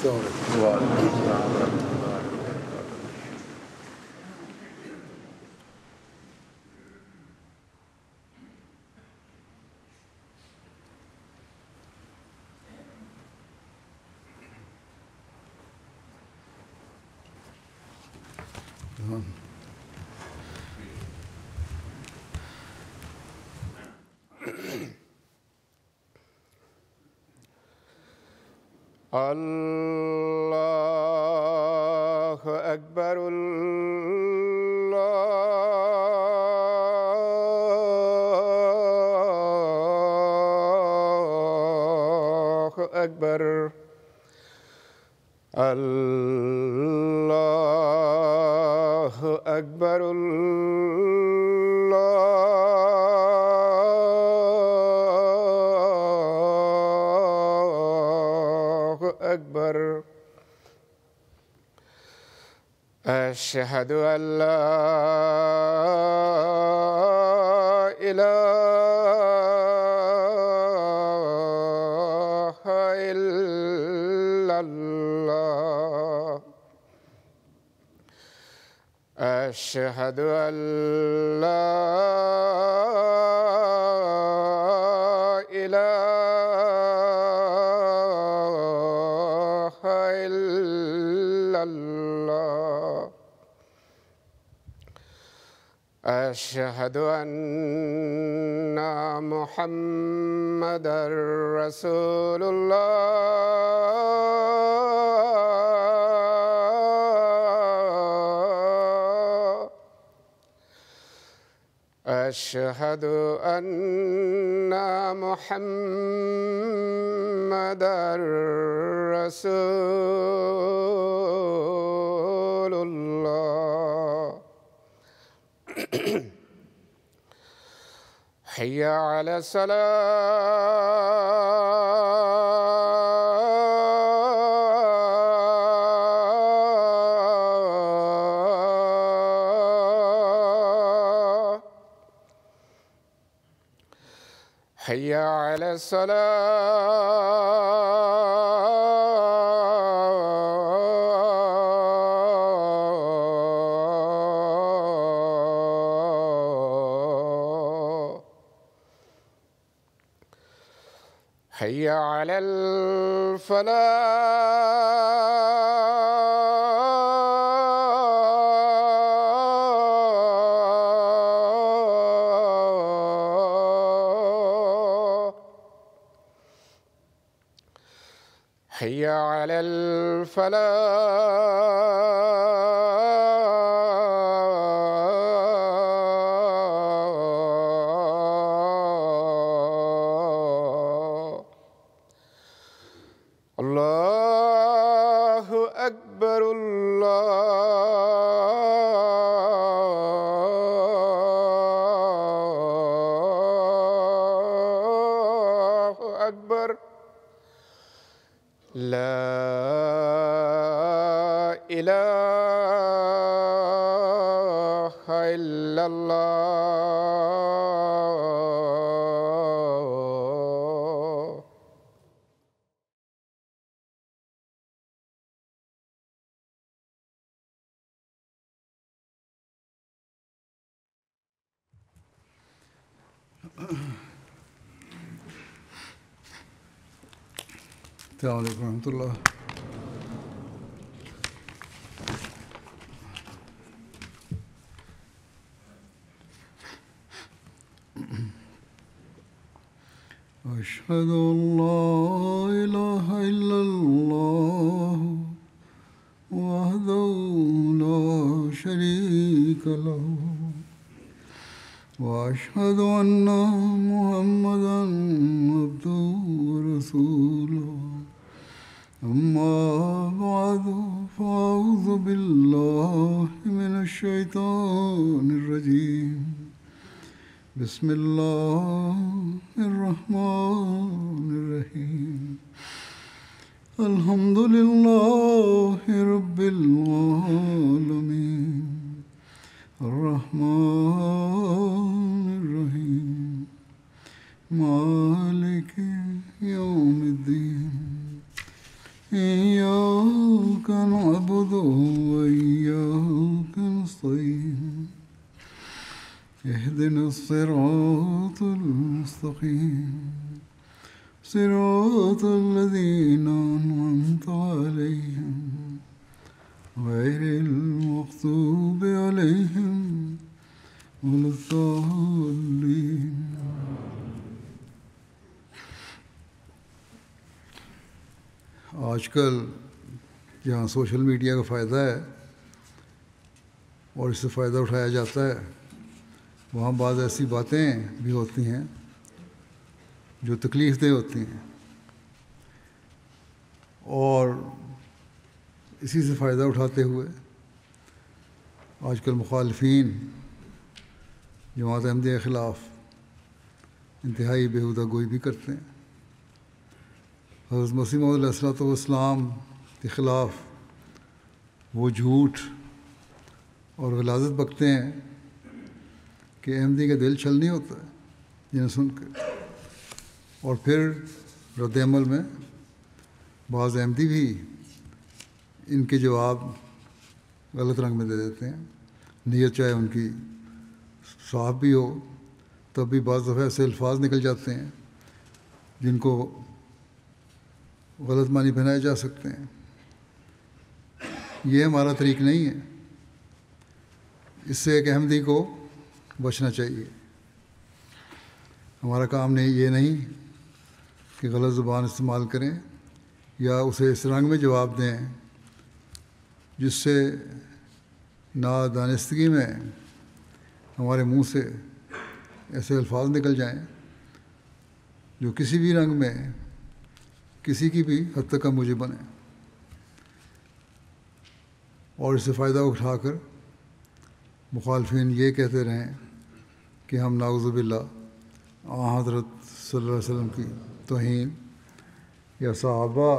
وعلیکم السلام ورحمۃ اللہ وبرکاتہ۔ اللہ اکبر اللہ اکبر اللہ اکبر اللہ اکبر۔ اشہد ان لا الہ الا اللہ۔ اشہد ان لا الہ الا اللہ۔ اشہد ان محمدا رسول اللہ۔ اشہد ان محمدا رسول اللہ۔ حی علی الصلاۃ۔ حی علی الصلاۃ۔ حی علی الفلاح۔ حی علی الفلاح۔ اللہ اکبر اللہ اکبر۔ لا الہ الا اللہ۔ السلام علیکم ورحمۃ اللہ۔ اشہد ان لا الہ الا اللہ وحدہ لا شریک لہ واشہد ان محمدا عبدہ ورسولہ۔ اما بعد فاعوذ باللہ من الشیطان الرجیم۔ بسم اللہ الرحمن الرحیم۔ الحمد للہ رب العالمین الرحمن الرحیم مالک یوم الدین۔ إياك نعبد وإياك نستعين اهدنا الصراط المستقيم صراط الذين أنعمت عليهم غير المغضوب عليهم ولا الضالين. آج کل جہاں سوشل میڈیا کا فائدہ ہے اور اس سے فائدہ اٹھایا جاتا ہے، وہاں بعض ایسی باتیں بھی ہوتی ہیں جو تکلیف دہ ہوتی ہیں، اور اسی سے فائدہ اٹھاتے ہوئے آج کل مخالفین جماعت احمدیہ کے خلاف انتہائی بیہودہ گوئی بھی کرتے ہیں. حضرت مسیح موعود علیہ الصلوۃ والسلام کے خلاف وہ جھوٹ اور غلاظت بکتے ہیں کہ احمدی کا دل چھل نہیں ہوتا ہے جنہیں سن کے، اور پھر رد عمل میں بعض احمدی بھی ان کے جواب غلط رنگ میں دے دیتے ہیں. نیت چاہے ان کی صاف بھی ہو، تب بھی بعض دفعہ ایسے الفاظ نکل جاتے ہیں جن کو غلط معنی پہنائے جا سکتے ہیں. یہ ہمارا طریق نہیں ہے. اس سے ایک احمدی کو بچنا چاہیے. ہمارا کام نہیں یہ نہیں کہ غلط زبان استعمال کریں یا اسے اس رنگ میں جواب دیں جس سے نادانستگی میں ہمارے منہ سے ایسے الفاظ نکل جائیں جو کسی بھی رنگ میں کسی کی بھی حد تک کا موجب بنے، اور اس سے فائدہ اٹھا کر مخالفین یہ کہتے رہیں کہ ہم نعوذ باللہ حضرت صلی اللہ علیہ وسلم کی توہین یا صحابہ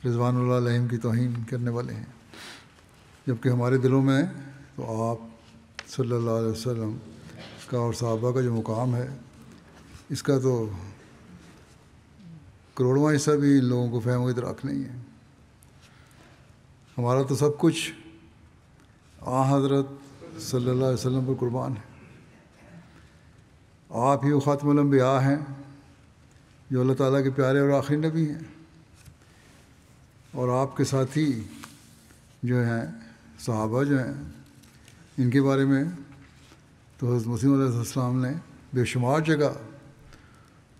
رضوان اللہ علیہم کی توہین کرنے والے ہیں، جبکہ ہمارے دلوں میں تو آپ صلی اللہ علیہ وسلم کا اور صحابہ کا جو مقام ہے اس کا تو کروڑواں حصہ بھی ان لوگوں کو فہم و ادراک نہیں ہے. ہمارا تو سب کچھ حضرت صلی اللہ علیہ وسلم پر قربان ہے. آپ ہی وہ خاتم الانبیاء ہیں جو اللہ تعالیٰ کے پیارے اور آخری نبی ہیں، اور آپ کے ساتھی جو ہیں صحابہ جو ہیں ان کے بارے میں تو حضرت مسیح علیہ السلام نے بے شمار جگہ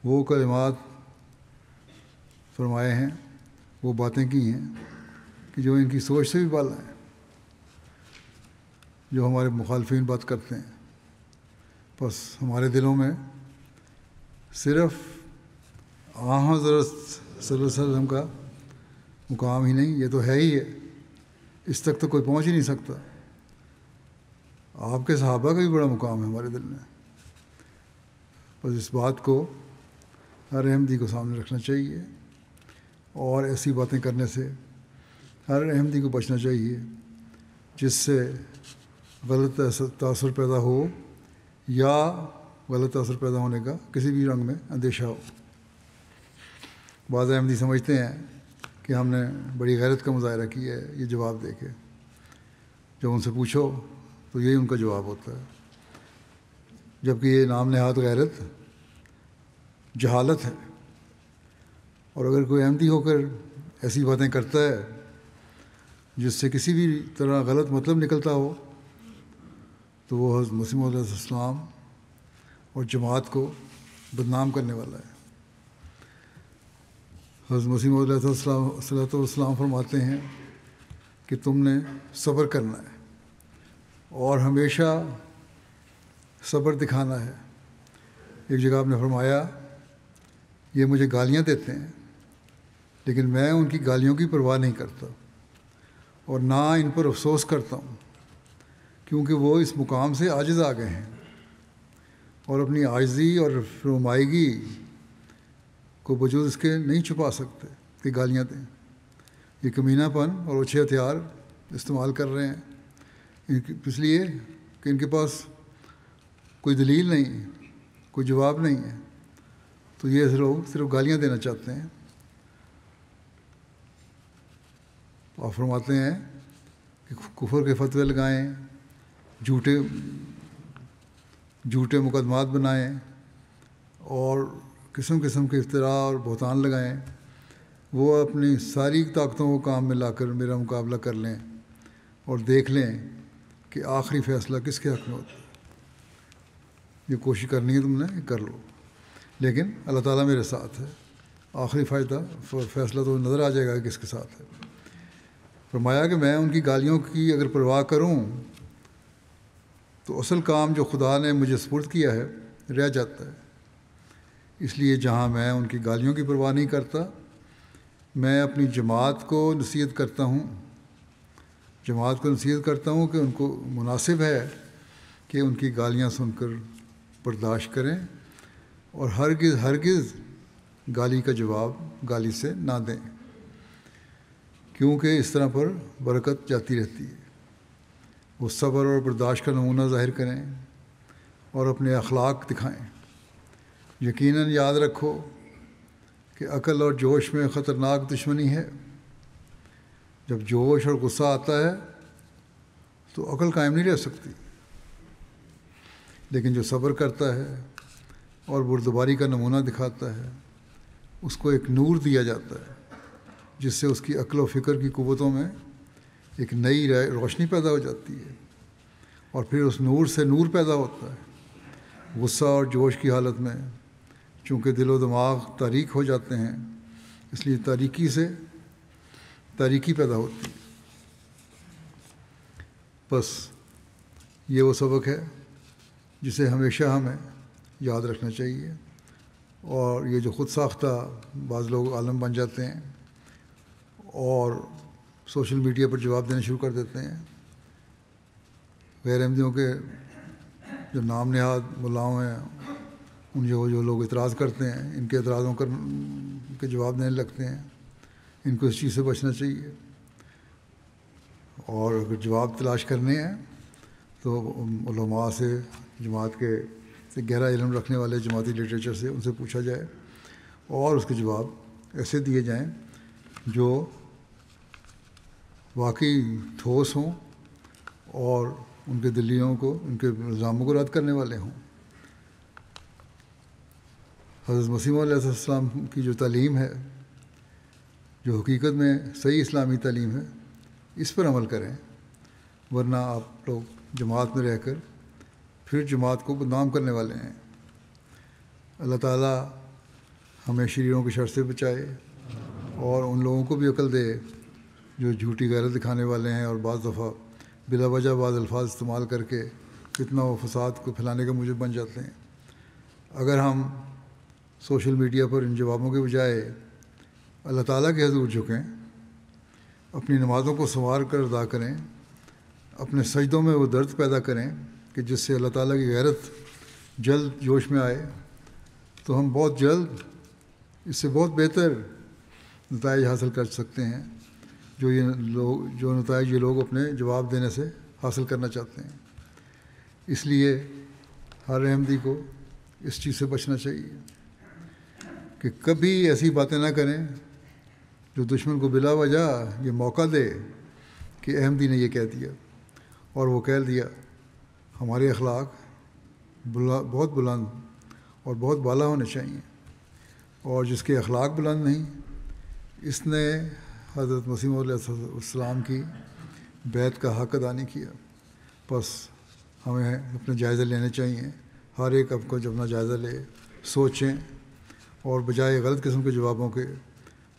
وہ کلمات فرمائے ہیں، وہ باتیں کی ہیں کہ جو ان کی سوچ سے بھی بالا ہیں، جو ہمارے مخالفین بات کرتے ہیں. بس ہمارے دلوں میں صرف حضرت صلی اللہ علیہ وسلم کا مقام ہی نہیں، یہ تو ہے ہی ہے، اس تک تو کوئی پہنچ ہی نہیں سکتا. آپ کے صحابہ کا بھی بڑا مقام ہے ہمارے دل میں. بس اس بات کو ہر احمدی کو سامنے رکھنا چاہیے، اور ایسی باتیں کرنے سے ہر احمدی کو بچنا چاہیے جس سے غلط تاثر پیدا ہو یا غلط تاثر پیدا ہونے کا کسی بھی رنگ میں اندیشہ ہو. بعض احمدی سمجھتے ہیں کہ ہم نے بڑی غیرت کا مظاہرہ کیا ہے یہ جواب دے کے. جب ان سے پوچھو تو یہی ان کا جواب ہوتا ہے، جبکہ یہ نام نہاد غیرت جہالت ہے. اور اگر کوئی احمدی ہو کر ایسی باتیں کرتا ہے جس سے کسی بھی طرح غلط مطلب نکلتا ہو تو وہ حضرت مسیح موعود علیہ السلام اور جماعت کو بدنام کرنے والا ہے. حضرت مسیح موعود علیہ السلام فرماتے ہیں کہ تم نے صبر کرنا ہے اور ہمیشہ صبر دکھانا ہے. ایک جگہ آپ نے فرمایا یہ مجھے گالیاں دیتے ہیں لیکن میں ان کی گالیوں کی پرواہ نہیں کرتا اور نہ ان پر افسوس کرتا ہوں، کیونکہ وہ اس مقام سے عاجز آ گئے ہیں اور اپنی عاجزی اور فرمائیگی کو بجوز اس کے نہیں چھپا سکتے کہ گالیاں دیں. یہ کمینہ پن اور اچھے ہتھیار استعمال کر رہے ہیں اس لیے کہ ان کے پاس کوئی دلیل نہیں ہے، کوئی جواب نہیں ہے، تو یہ لوگ صرف گالیاں دینا چاہتے ہیں. اور فرماتے ہیں کہ کفر کے فتوے لگائیں، جھوٹے مقدمات بنائیں اور قسم قسم کے افتراء اور بہتان لگائیں، وہ اپنی ساری طاقتوں کو کام میں لا کر میرا مقابلہ کر لیں اور دیکھ لیں کہ آخری فیصلہ کس کے حق میں ہوتا ہے۔ یہ کوشش کرنی ہے تم نے، کر لو، لیکن اللہ تعالیٰ میرے ساتھ ہے، آخری فیصلہ تو نظر آ جائے گا کہ کس کے ساتھ ہے۔ فرمایا کہ میں ان کی گالیوں کی اگر پرواہ کروں تو اصل کام جو خدا نے مجھے سپرد کیا ہے رہ جاتا ہے۔ اس لیے جہاں میں ان کی گالیوں کی پرواہ نہیں کرتا، میں اپنی جماعت کو نصیحت کرتا ہوں کہ ان کو مناسب ہے کہ ان کی گالیاں سن کر برداشت کریں اور ہرگز گالی کا جواب گالی سے نہ دیں، کیونکہ اس طرح پر برکت جاتی رہتی ہے۔ وہ صبر اور برداشت کا نمونہ ظاہر کریں اور اپنے اخلاق دکھائیں۔ یقیناً یاد رکھو کہ عقل اور جوش میں خطرناک دشمنی ہے۔ جب جوش اور غصہ آتا ہے تو عقل قائم نہیں رہ سکتی، لیکن جو صبر کرتا ہے اور بردباری کا نمونہ دکھاتا ہے اس کو ایک نور دیا جاتا ہے جس سے اس کی عقل و فکر کی قوتوں میں ایک نئی روشنی پیدا ہو جاتی ہے، اور پھر اس نور سے نور پیدا ہوتا ہے۔ غصہ اور جوش کی حالت میں چونکہ دل و دماغ تاریک ہو جاتے ہیں، اس لیے تاریکی سے تاریکی پیدا ہوتی ہے۔ بس یہ وہ سبق ہے جسے ہمیشہ ہمیں یاد رکھنا چاہیے، اور یہ جو خود ساختہ بعض لوگ عالم بن جاتے ہیں اور سوشل میڈیا پر جواب دینا شروع کر دیتے ہیں، غیر احمدیوں کے جو نام نہاد ملاؤں ہیں ان جو لوگ اعتراض کرتے ہیں، ان کے اعتراضوں کے جواب دینے لگتے ہیں، ان کو اس چیز سے بچنا چاہیے۔ اور اگر جواب تلاش کرنے ہیں تو علماء سے، جماعت کے سے گہرا علم رکھنے والے جماعتی لٹریچر سے ان سے پوچھا جائے اور اس کے جواب ایسے دیے جائیں جو واقعی ٹھوس ہوں اور ان کے دلیوں کو، ان کے الزاموں کو رد کرنے والے ہوں۔ حضرت مسیح علیہ السلام کی جو تعلیم ہے، جو حقیقت میں صحیح اسلامی تعلیم ہے، اس پر عمل کریں، ورنہ آپ لوگ جماعت میں رہ کر پھر جماعت کو بدنام کرنے والے ہیں۔ اللہ تعالیٰ ہمیں شریروں کی شر سے بچائے اور ان لوگوں کو بھی عقل دے جو جھوٹی غیرت دکھانے والے ہیں اور بعض دفعہ بلا وجہ بعض الفاظ استعمال کر کے فتنہ و فساد کو پھیلانے کا موجب بن جاتے ہیں۔ اگر ہم سوشل میڈیا پر ان جوابوں کے بجائے اللہ تعالیٰ کے حضور جھکیں، اپنی نمازوں کو سنوار کر ادا کریں، اپنے سجدوں میں وہ درد پیدا کریں کہ جس سے اللہ تعالیٰ کی غیرت جلد جوش میں آئے، تو ہم بہت جلد اس سے بہت بہتر نتائج حاصل کر سکتے ہیں جو نتائج یہ لوگ اپنے جواب دینے سے حاصل کرنا چاہتے ہیں۔ اس لیے ہر احمدی کو اس چیز سے بچنا چاہیے کہ کبھی ایسی باتیں نہ کریں جو دشمن کو بلا وجہ یہ موقع دے کہ احمدی نے یہ کہہ دیا، اور وہ کہہ دیا۔ ہمارے اخلاق بہت بلند اور بہت بالا ہونے چاہیے، اور جس کے اخلاق بلند نہیں، اس نے حضرت مسیح علیہ السلام کی بیعت کا حق ادا نہیں کیا۔ بس ہمیں اپنے جائزے لینے چاہیے، ہر ایک کو جب اپنا جائزہ لے، سوچیں اور بجائے غلط قسم کے جوابوں کے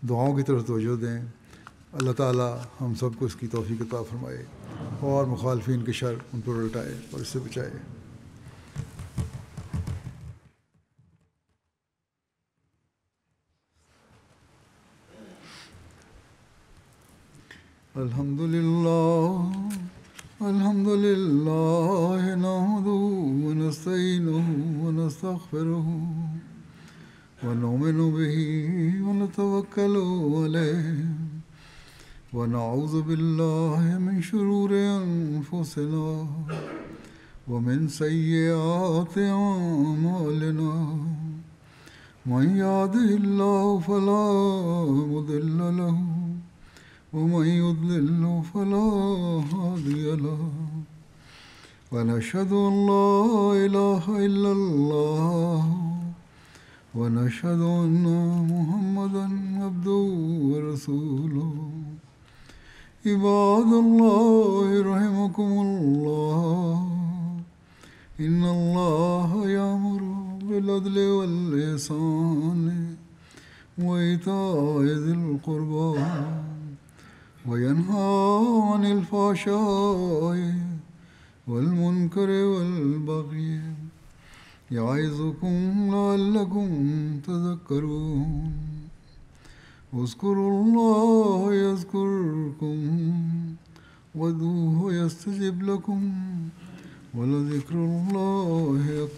دعاؤں کی طرف توجہ دیں۔ اللہ تعالیٰ ہم سب کو اس کی توفیق عطا فرمائے اور مخالفین کے شر ان پر الٹائے اور اس سے بچائے۔ الحمد للہ نحمده ونستعینه ونستغفره ونؤمن به ونتوکل علیہ ونعوذ باللہ من شرور انفسنا ومن سیئات اعمالنا من یهده اللہ فلا مضل له ومن يضلل فلا هادي له ونشهد أن لا إله إلا الله ونشهد أن محمدا عبده ورسوله عباد الله رحمكم الله إن الله يأمر بالعدل والإحسان وإيتاء ذي القربى وينهى عن الفحشاء والمنكر والبغي يعظكم لعلكم تذكرون اذكروا الله يذكركم وادعوه يستجب لكم ولذكر الله أكبر.